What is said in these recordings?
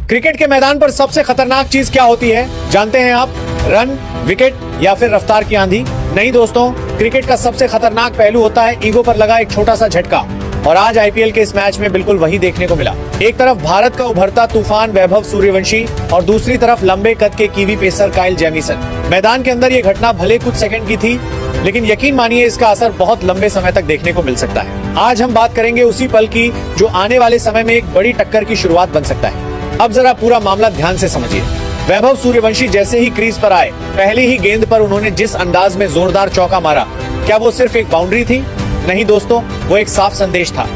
Cricket के मैदान पर सबसे खतरनाक चीज क्या होती है जानते हैं आप? रन, विकेट या फिर रफ्तार की आंधी? नहीं दोस्तों, क्रिकेट का सबसे खतरनाक पहलू होता है ईगो पर लगा एक छोटा सा झटका। और आज आईपीएल के इस मैच में बिल्कुल वही देखने को मिला। एक तरफ भारत का उभरता तूफान वैभव सूर्यवंशी और दूसरी तरफ लंबे कद के कीवी पेसर काइल जेमिसन। मैदान के अंदर ये घटना भले कुछ सेकंड की थी, लेकिन यकीन मानिए इसका असर बहुत लंबे समय तक देखने को मिल सकता है। आज हम बात करेंगे उसी पल की जो आने वाले समय में एक बड़ी टक्कर की शुरुआत बन सकता है। अब जरा पूरा मामला ध्यान से समझिए। वैभव सूर्यवंशी जैसे ही क्रीज पर आए, पहली ही गेंद पर उन्होंने जिस अंदाज में जोरदार चौका मारा, क्या वो सिर्फ एक बाउंड्री थी? नहीं दोस्तों, वो एक साफ संदेश था।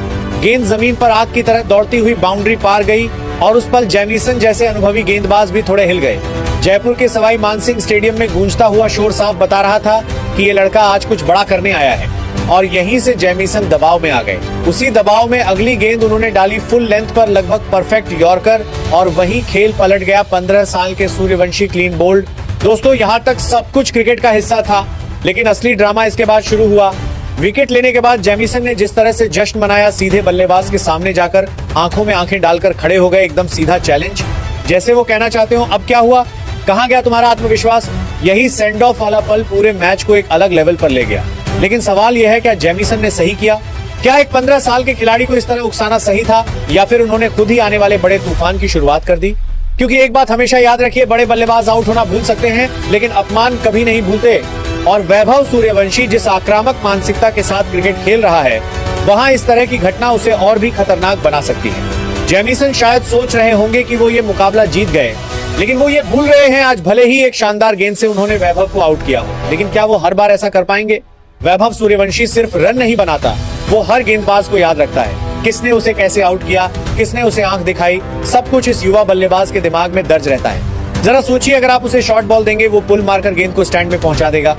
गेंद जमीन पर आग की तरह दौड़ती हुई बाउंड्री पार गई और उस पल जेमिसन जैसे अनुभवी गेंदबाज भी थोड़े हिल गए। जयपुर के सवाई मानसिंह स्टेडियम में गूंजता हुआ शोर साफ बता रहा था कि ये लड़का आज कुछ बड़ा करने आया है। और यहीं से जेमिसन दबाव में आ गए। उसी दबाव में अगली गेंद उन्होंने डाली फुल लेंथ पर लगभग परफेक्ट यॉर्कर और वहीं खेल पलट गया। 15 साल के सूर्यवंशी क्लीन बोल्ड। दोस्तों, यहाँ तक सब कुछ क्रिकेट का हिस्सा था, लेकिन असली ड्रामा इसके बाद शुरू हुआ। विकेट लेने के बाद जेमिसन ने जिस तरह से जश्न मनाया, सीधे बल्लेबाज के सामने जाकर आंखों में आंखें डालकर खड़े हो गए, एकदम सीधा चैलेंज। जैसे वो कहना चाहते हो, अब क्या हुआ, कहाँ गया तुम्हारा आत्मविश्वास? यही सेंड ऑफ वाला पल पूरे मैच को एक अलग लेवल पर ले गया। लेकिन सवाल यह है, क्या जेमिसन ने सही किया? क्या एक 15 साल के खिलाड़ी को इस तरह उकसाना सही था, या फिर उन्होंने खुद ही आने वाले बड़े तूफान की शुरुआत कर दी? क्योंकि एक बात हमेशा याद रखिए, बड़े बल्लेबाज आउट होना भूल सकते हैं, लेकिन अपमान कभी नहीं भूलते। और वैभव सूर्यवंशी जिस आक्रामक मानसिकता के साथ क्रिकेट खेल रहा है, वहाँ इस तरह की घटना उसे और भी खतरनाक बना सकती है। जेमिसन शायद सोच रहे होंगे कि वो ये मुकाबला जीत गए, लेकिन वो ये भूल रहे हैं आज भले ही एक शानदार गेंद से उन्होंने वैभव को आउट किया हो, लेकिन क्या वो हर बार ऐसा कर पाएंगे? वैभव सूर्यवंशी सिर्फ रन नहीं बनाता, वो हर गेंदबाज को याद रखता है। किसने उसे कैसे आउट किया, किसने उसे आंख दिखाई, सब कुछ इस युवा बल्लेबाज के दिमाग में दर्ज रहता है। जरा सोचिए, अगर आप उसे शॉर्ट बॉल देंगे, वो पुल मारकर गेंद को स्टैंड में पहुंचा देगा।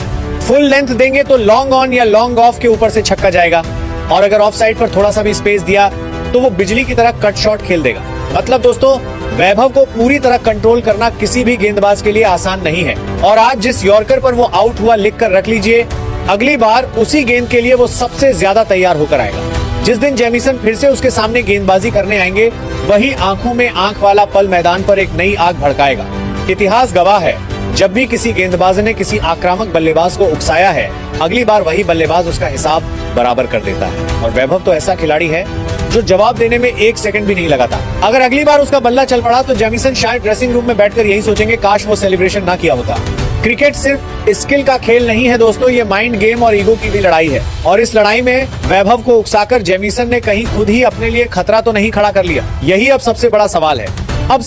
फुल लेंथ देंगे तो लॉन्ग ऑन या लॉन्ग ऑफ के ऊपर से छक्का जाएगा। और अगर ऑफ साइड पर थोड़ा सा भी स्पेस दिया तो वो बिजली की तरह कट शॉट खेल देगा। मतलब दोस्तों, वैभव को पूरी तरह कंट्रोल करना किसी भी गेंदबाज के लिए आसान नहीं है। और आज जिस यॉर्कर पर वो आउट हुआ, लिख कर रख लीजिए, अगली बार उसी गेंद के लिए वो सबसे ज्यादा तैयार होकर आएगा। जिस दिन जेमिसन फिर से उसके सामने गेंदबाजी करने आएंगे, वही आंखों में आंख वाला पल मैदान पर एक नई आग भड़काएगा। इतिहास गवाह है, जब भी किसी गेंदबाज ने किसी आक्रामक बल्लेबाज को उकसाया है, अगली बार वही बल्लेबाज उसका हिसाब बराबर कर देता है। और वैभव तो ऐसा खिलाड़ी है जो जवाब देने में एक सेकंड भी नहीं लगाता। अगर अगली बार उसका बल्ला चल पड़ा तो जेमिसन शायद ड्रेसिंग रूम में बैठकर यही सोचेंगे, काश वो सेलिब्रेशन ना किया होता। क्रिकेट सिर्फ स्किल का खेल नहीं है दोस्तों, ये माइंड गेम और ईगो की भी लड़ाई है। और इस लड़ाई में वैभव को उकसाकर जेमिसन ने कहीं खुद ही अपने लिए खतरा तो नहीं खड़ा कर लिया? यही अब सबसे बड़ा सवाल है। अब